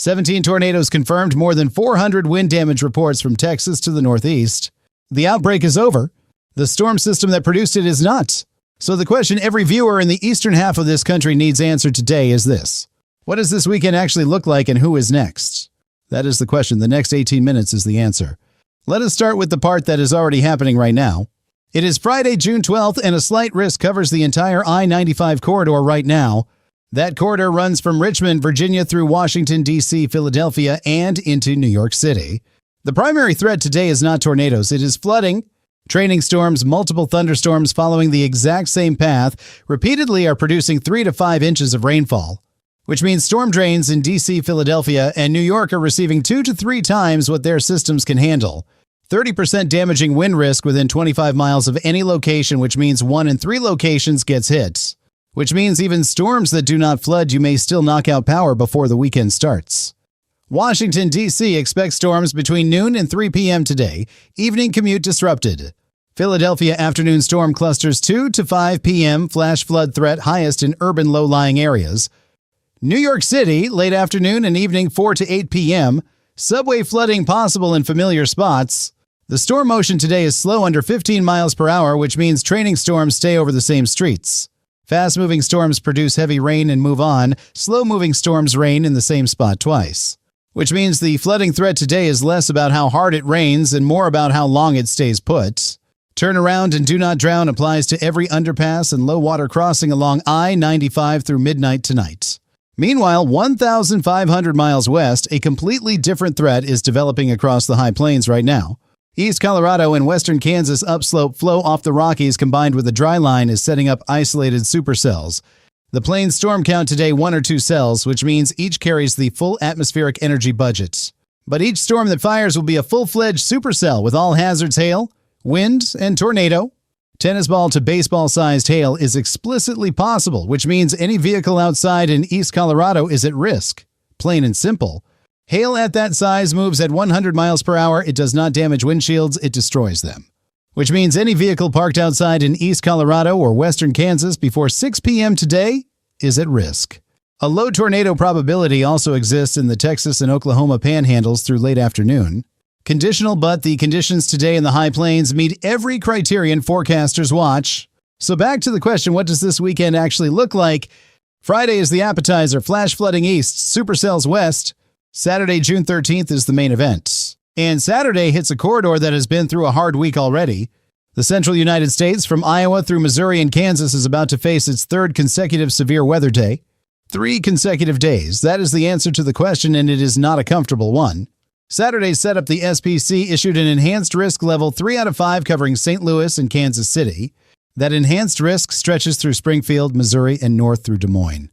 17 tornadoes confirmed, more than 400 wind damage reports from Texas to the northeast. The outbreak is over. The storm system that produced it is not. So the question every viewer in the eastern half of this country needs answered today is this: what does this weekend actually look like and who is next? That is the question. The next 18 minutes is the answer. Let us start with the part that is already happening right now. It is Friday, June 12th, and a slight risk covers the entire I-95 corridor right now. That corridor runs from Richmond, Virginia through Washington, D.C., Philadelphia, and into New York City. The primary threat today is not tornadoes. It is flooding. Training storms, multiple thunderstorms following the exact same path, repeatedly are producing 3 to 5 inches of rainfall, which means storm drains in D.C., Philadelphia, and New York are receiving 2 to 3 times what their systems can handle. 30% damaging wind risk within 25 miles of any location, which means 1 in 3 locations gets hit. Which means even storms that do not flood, you may still knock out power before the weekend starts. Washington, D.C. expects storms between noon and 3 p.m. today. Evening commute disrupted. Philadelphia afternoon storm clusters 2 to 5 p.m. Flash flood threat highest in urban low-lying areas. New York City, late afternoon and evening 4 to 8 p.m. Subway flooding possible in familiar spots. The storm motion today is slow under 15 miles per hour, which means training storms stay over the same streets. Fast-moving storms produce heavy rain and move on. Slow-moving storms rain in the same spot twice. Which means the flooding threat today is less about how hard it rains and more about how long it stays put. Turn around and do not drown applies to every underpass and low-water crossing along I-95 through midnight tonight. Meanwhile, 1,500 miles west, a completely different threat is developing across the high plains right now. East Colorado and western Kansas upslope flow off the Rockies combined with a dry line is setting up isolated supercells. The plains storm count today 1 or 2 cells, which means each carries the full atmospheric energy budget. But each storm that fires will be a full-fledged supercell with all hazards hail, wind, and tornado. Tennis ball to baseball-sized hail is explicitly possible, which means any vehicle outside in East Colorado is at risk. Plain and simple. Hail at that size moves at 100 miles per hour. It does not damage windshields, it destroys them. Which means any vehicle parked outside in East Colorado or western Kansas before 6 p.m. today is at risk. A low tornado probability also exists in the Texas and Oklahoma panhandles through late afternoon. Conditional, but the conditions today in the high plains meet every criterion forecasters watch. So back to the question, what does this weekend actually look like? Friday is the appetizer, flash flooding east, supercells west. Saturday, June 13th is the main event. And Saturday hits a corridor that has been through a hard week already. The central United States, from Iowa through Missouri and Kansas, is about to face its 3rd consecutive severe weather day. 3 consecutive days. That is the answer to the question, and it is not a comfortable one. Saturday's setup, the SPC issued an enhanced risk level 3 out of 5 covering St. Louis and Kansas City. That enhanced risk stretches through Springfield, Missouri, and north through Des Moines.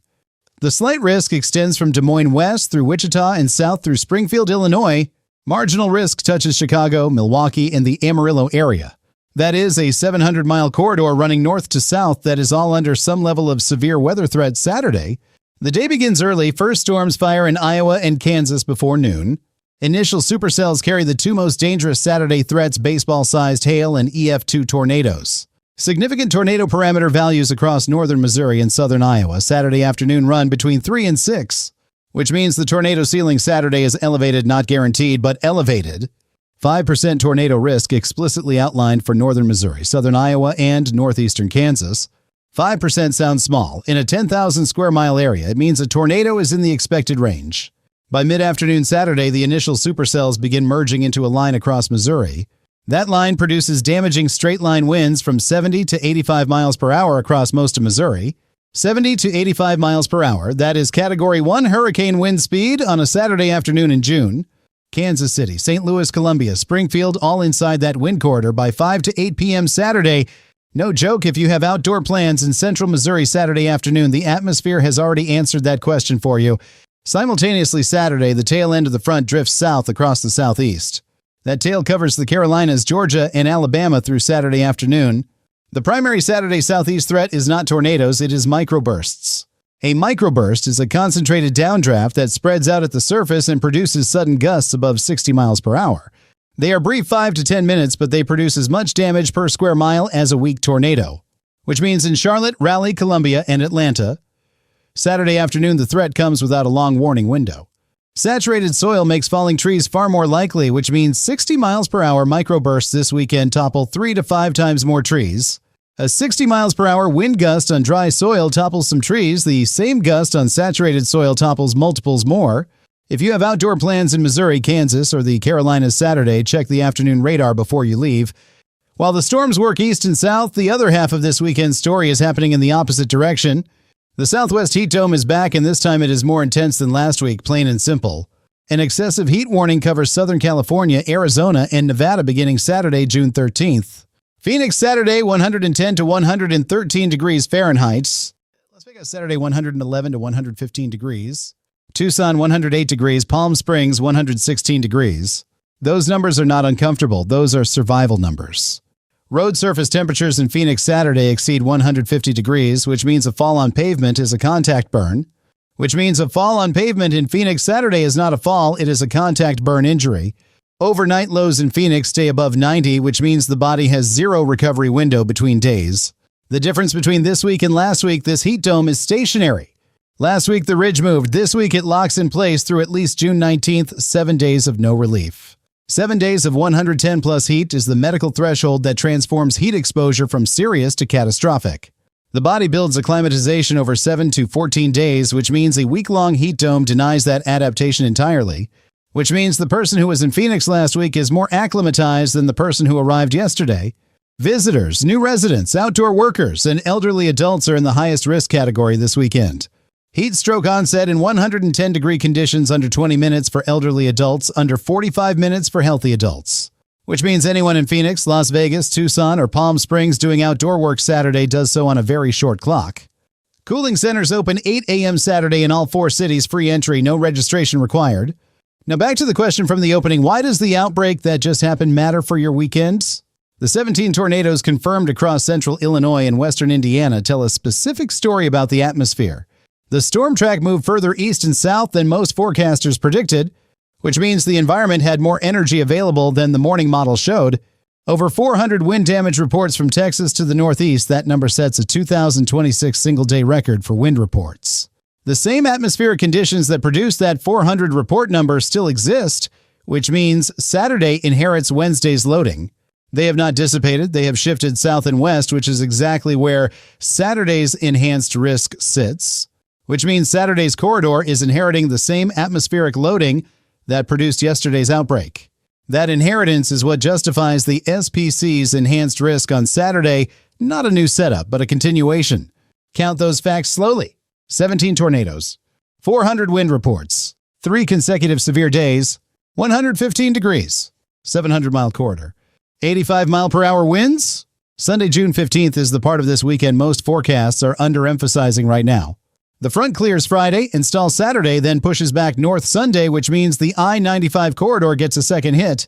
The slight risk extends from Des Moines west through Wichita and south through Springfield, Illinois. Marginal risk touches Chicago, Milwaukee, and the Amarillo area. That is a 700-mile corridor running north to south that is all under some level of severe weather threat Saturday. The day begins early. First storms fire in Iowa and Kansas before noon. Initial supercells carry the 2 most dangerous Saturday threats: baseball-sized hail and EF2 tornadoes. Significant tornado parameter values across northern Missouri and southern Iowa. Saturday afternoon run between 3 and 6, which means the tornado ceiling Saturday is elevated, not guaranteed, but elevated. 5% tornado risk explicitly outlined for northern Missouri, southern Iowa, and northeastern Kansas. 5% sounds small. In a 10,000 square mile area, it means a tornado is in the expected range. By mid-afternoon Saturday, the initial supercells begin merging into a line across Missouri. That line produces damaging straight-line winds from 70 to 85 miles per hour across most of Missouri. 70 to 85 miles per hour, that is Category 1 hurricane wind speed on a Saturday afternoon in June. Kansas City, St. Louis, Columbia, Springfield, all inside that wind corridor by 5 to 8 p.m. Saturday. No joke, if you have outdoor plans in central Missouri Saturday afternoon, the atmosphere has already answered that question for you. Simultaneously Saturday, the tail end of the front drifts south across the southeast. That tail covers the Carolinas, Georgia, and Alabama through Saturday afternoon. The primary Saturday southeast threat is not tornadoes, it is microbursts. A microburst is a concentrated downdraft that spreads out at the surface and produces sudden gusts above 60 miles per hour. They are brief 5 to 10 minutes, but they produce as much damage per square mile as a weak tornado, which means in Charlotte, Raleigh, Columbia, and Atlanta. Saturday afternoon, the threat comes without a long warning window. Saturated soil makes falling trees far more likely, which means 60 miles per hour microbursts this weekend topple 3 to 5 times more trees. A 60 miles per hour wind gust on dry soil topples some trees. The same gust on saturated soil topples multiples more. If you have outdoor plans in Missouri, Kansas, or the Carolinas Saturday, check the afternoon radar before you leave. While the storms work east and south, the other half of this weekend's story is happening in the opposite direction. The southwest heat dome is back, and this time it is more intense than last week, plain and simple. An excessive heat warning covers Southern California, Arizona, and Nevada beginning Saturday, June 13th. Phoenix Saturday, 110 to 113 degrees Fahrenheit. Las Vegas Saturday, 111 to 115 degrees. Tucson, 108 degrees. Palm Springs, 116 degrees. Those numbers are not uncomfortable. Those are survival numbers. Road surface temperatures in Phoenix Saturday exceed 150 degrees, which means a fall on pavement is a contact burn. Which means a fall on pavement in Phoenix Saturday is not a fall, it is a contact burn injury. Overnight lows in Phoenix stay above 90, which means the body has zero recovery window between days. The difference between this week and last week, this heat dome is stationary. Last week the ridge moved. This week it locks in place through at least June 19th, 7 days of no relief. 7 days of 110 plus heat is the medical threshold that transforms heat exposure from serious to catastrophic. The body builds acclimatization over 7 to 14 days, which means a week-long heat dome denies that adaptation entirely, which means the person who was in Phoenix last week is more acclimatized than the person who arrived yesterday. Visitors, new residents, outdoor workers, and elderly adults are in the highest risk category this weekend. Heat stroke onset in 110-degree conditions under 20 minutes for elderly adults, under 45 minutes for healthy adults. Which means anyone in Phoenix, Las Vegas, Tucson, or Palm Springs doing outdoor work Saturday does so on a very short clock. Cooling centers open 8 a.m. Saturday in all 4 cities, free entry, no registration required. Now back to the question from the opening, why does the outbreak that just happened matter for your weekends? The 17 tornadoes confirmed across central Illinois and western Indiana tell a specific story about the atmosphere. The storm track moved further east and south than most forecasters predicted, which means the environment had more energy available than the morning model showed. Over 400 wind damage reports from Texas to the northeast. That number sets a 2026 single-day record for wind reports. The same atmospheric conditions that produced that 400 report number still exist, which means Saturday inherits Wednesday's loading. They have not dissipated. They have shifted south and west, which is exactly where Saturday's enhanced risk sits. Which means Saturday's corridor is inheriting the same atmospheric loading that produced yesterday's outbreak. That inheritance is what justifies the SPC's enhanced risk on Saturday, not a new setup, but a continuation. Count those facts slowly. 17 tornadoes, 400 wind reports, 3 consecutive severe days, 115 degrees, 700-mile corridor, 85-mile-per-hour winds. Sunday, June 15th is the part of this weekend most forecasts are underemphasizing right now. The front clears Friday, installs Saturday, then pushes back north Sunday, which means the I-95 corridor gets a second hit,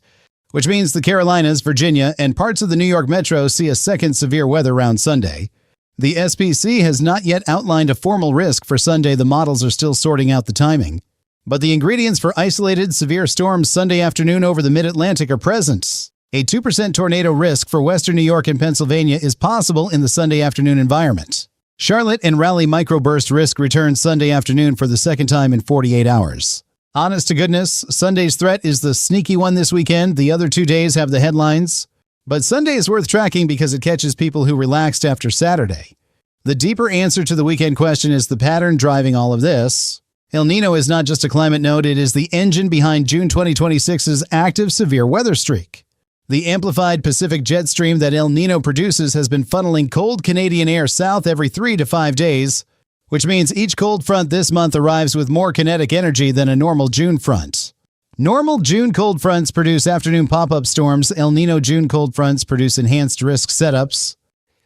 which means the Carolinas, Virginia, and parts of the New York metro see a second severe weather round Sunday. The SPC has not yet outlined a formal risk for Sunday. The models are still sorting out the timing. But the ingredients for isolated severe storms Sunday afternoon over the mid-Atlantic are present. A 2% tornado risk for western New York and Pennsylvania is possible in the Sunday afternoon environment. Charlotte and Raleigh microburst risk returns Sunday afternoon for the second time in 48 hours. Honest to goodness, Sunday's threat is the sneaky one this weekend. The other 2 days have the headlines. But Sunday is worth tracking because it catches people who relaxed after Saturday. The deeper answer to the weekend question is the pattern driving all of this. El Nino is not just a climate node, it is the engine behind June 2026's active severe weather streak. The amplified Pacific jet stream that El Nino produces has been funneling cold Canadian air south every 3 to 5 days, which means each cold front this month arrives with more kinetic energy than a normal June front. Normal June cold fronts produce afternoon pop-up storms. El Nino June cold fronts produce enhanced risk setups.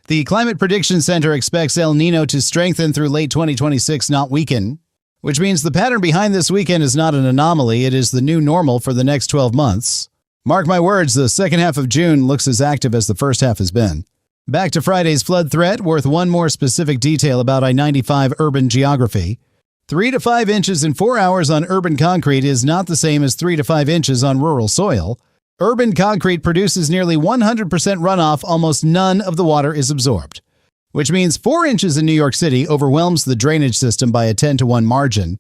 The Climate Prediction Center expects El Nino to strengthen through late 2026, not weaken, which means the pattern behind this weekend is not an anomaly. It is the new normal for the next 12 months. Mark my words, the second half of June looks as active as the first half has been. Back to Friday's flood threat, worth one more specific detail about I-95 urban geography. 3 to 5 inches in 4 hours on urban concrete is not the same as 3 to 5 inches on rural soil. Urban concrete produces nearly 100% runoff, almost none of the water is absorbed. Which means 4 inches in New York City overwhelms the drainage system by a 10-to-1 margin.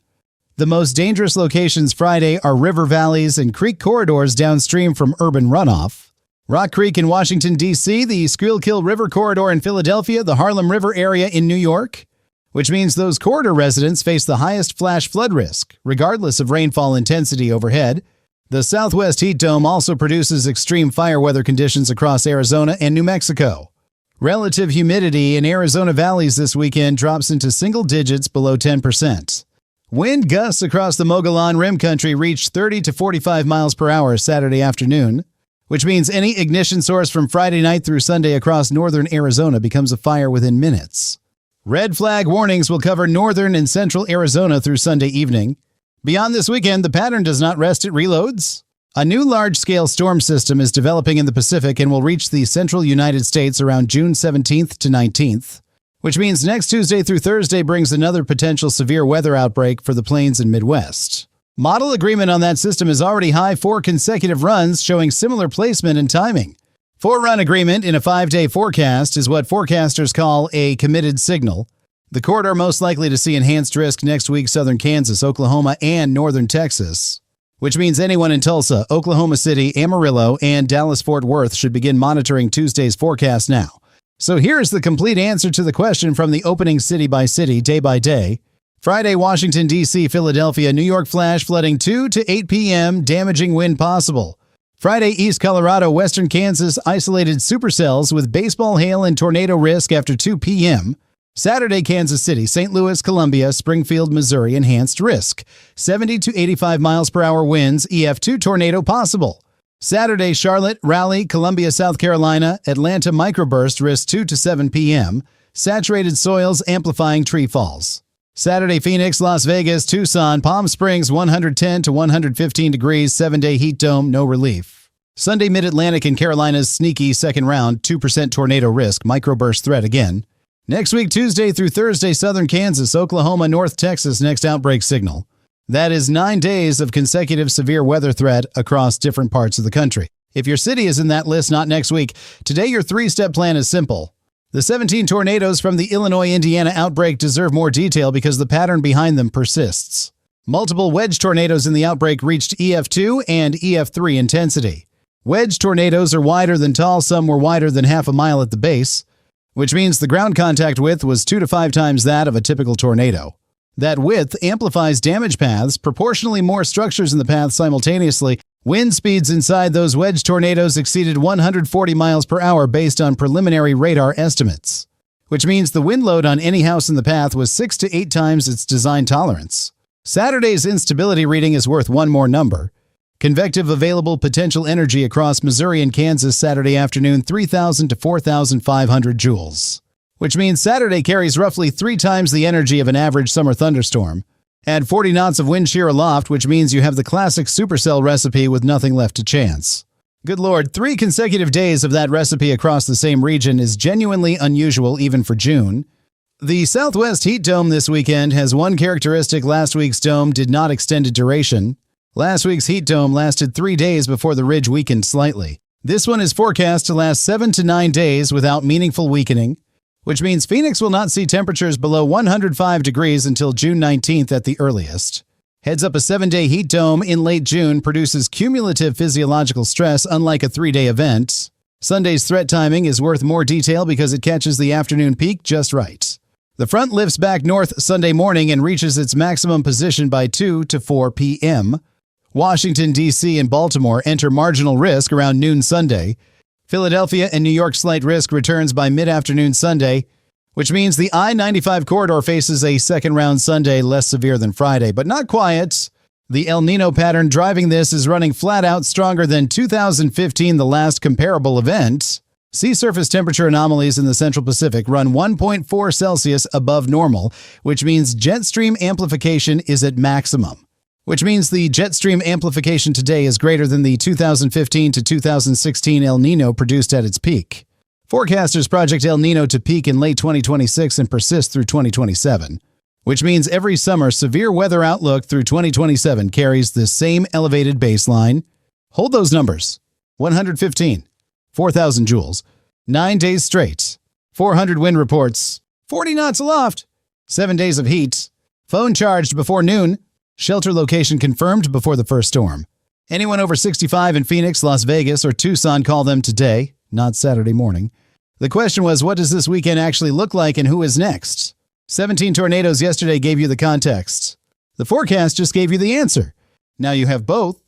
The most dangerous locations Friday are river valleys and creek corridors downstream from urban runoff. Rock Creek in Washington, D.C., the Schuylkill River Corridor in Philadelphia, the Harlem River area in New York, which means those corridor residents face the highest flash flood risk, regardless of rainfall intensity overhead. The Southwest Heat Dome also produces extreme fire weather conditions across Arizona and New Mexico. Relative humidity in Arizona valleys this weekend drops into single digits below 10%. Wind gusts across the Mogollon Rim Country reached 30 to 45 miles per hour Saturday afternoon, which means any ignition source from Friday night through Sunday across northern Arizona becomes a fire within minutes. Red flag warnings will cover northern and central Arizona through Sunday evening. Beyond this weekend, the pattern does not rest at reloads. A new large-scale storm system is developing in the Pacific and will reach the central United States around June 17th to 19th, which means next Tuesday through Thursday brings another potential severe weather outbreak for the plains and Midwest. Model agreement on that system is already high 4 consecutive runs, showing similar placement and timing. 4-run agreement in a 5-day forecast is what forecasters call a committed signal. The corridor most likely to see enhanced risk next week: southern Kansas, Oklahoma, and northern Texas, which means anyone in Tulsa, Oklahoma City, Amarillo, and Dallas-Fort Worth should begin monitoring Tuesday's forecast now. So here's the complete answer to the question from the opening city by city, day by day. Friday, Washington, D.C., Philadelphia, New York flash flooding 2 to 8 p.m., damaging wind possible. Friday, East Colorado, western Kansas, isolated supercells with baseball hail and tornado risk after 2 p.m. Saturday, Kansas City, St. Louis, Columbia, Springfield, Missouri, enhanced risk. 70 to 85 miles per hour winds, EF2 tornado possible. Saturday, Charlotte, Raleigh, Columbia, South Carolina, Atlanta microburst risk 2 to 7 p.m. Saturated soils amplifying tree falls. Saturday, Phoenix, Las Vegas, Tucson, Palm Springs, 110 to 115 degrees, 7-day heat dome, no relief. Sunday, Mid-Atlantic and Carolinas, sneaky second round, 2% tornado risk, microburst threat again. Next week, Tuesday through Thursday, southern Kansas, Oklahoma, North Texas, next outbreak signal. That is 9 days of consecutive severe weather threat across different parts of the country. If your city is in that list, not next week, today your 3-step plan is simple. The 17 tornadoes from the Illinois-Indiana outbreak deserve more detail because the pattern behind them persists. Multiple wedge tornadoes in the outbreak reached EF2 and EF3 intensity. Wedge tornadoes are wider than tall, some were wider than half a mile at the base, which means the ground contact width was 2 to 5 times that of a typical tornado. That width amplifies damage paths, proportionally more structures in the path simultaneously. Wind speeds inside those wedge tornadoes exceeded 140 miles per hour based on preliminary radar estimates, which means the wind load on any house in the path was 6 to 8 times its design tolerance. Saturday's instability reading is worth one more number. Convective available potential energy across Missouri and Kansas Saturday afternoon, 3,000 to 4,500 joules, which means Saturday carries roughly 3 times the energy of an average summer thunderstorm. Add 40 knots of wind shear aloft, which means you have the classic supercell recipe with nothing left to chance. Good Lord, 3 consecutive days of that recipe across the same region is genuinely unusual even for June. The Southwest Heat Dome this weekend has one characteristic last week's dome did not extend duration. Last week's heat dome lasted 3 days before the ridge weakened slightly. This one is forecast to last 7 to 9 days without meaningful weakening, which means Phoenix will not see temperatures below 105 degrees until June 19th at the earliest. Heads up, a 7-day heat dome in late June produces cumulative physiological stress unlike a 3-day event. Sunday's threat timing is worth more detail because it catches the afternoon peak just right. The front lifts back north Sunday morning and reaches its maximum position by 2 to 4 p.m. Washington, D.C. and Baltimore enter marginal risk around noon Sunday. Philadelphia and New York slight risk returns by mid-afternoon Sunday, which means the I-95 corridor faces a second-round Sunday less severe than Friday, but not quiet. The El Nino pattern driving this is running flat out stronger than 2015, the last comparable event. Sea surface temperature anomalies in the Central Pacific run 1.4 Celsius above normal, which means jet stream amplification is at maximum. Which means the jet stream amplification today is greater than the 2015 to 2016 El Nino produced at its peak. Forecasters project El Nino to peak in late 2026 and persist through 2027, which means every summer severe weather outlook through 2027 carries the same elevated baseline. Hold those numbers. 115, 4,000 joules, 9 days straight, 400 wind reports, 40 knots aloft, 7 days of heat, phone charged before noon, Shelter location confirmed before the first storm. Anyone over 65 in Phoenix, Las Vegas, or Tucson, call them today, not Saturday morning. The question was, what does this weekend actually look like and who is next? 17 tornadoes yesterday gave you the context. The forecast just gave you the answer. Now you have both.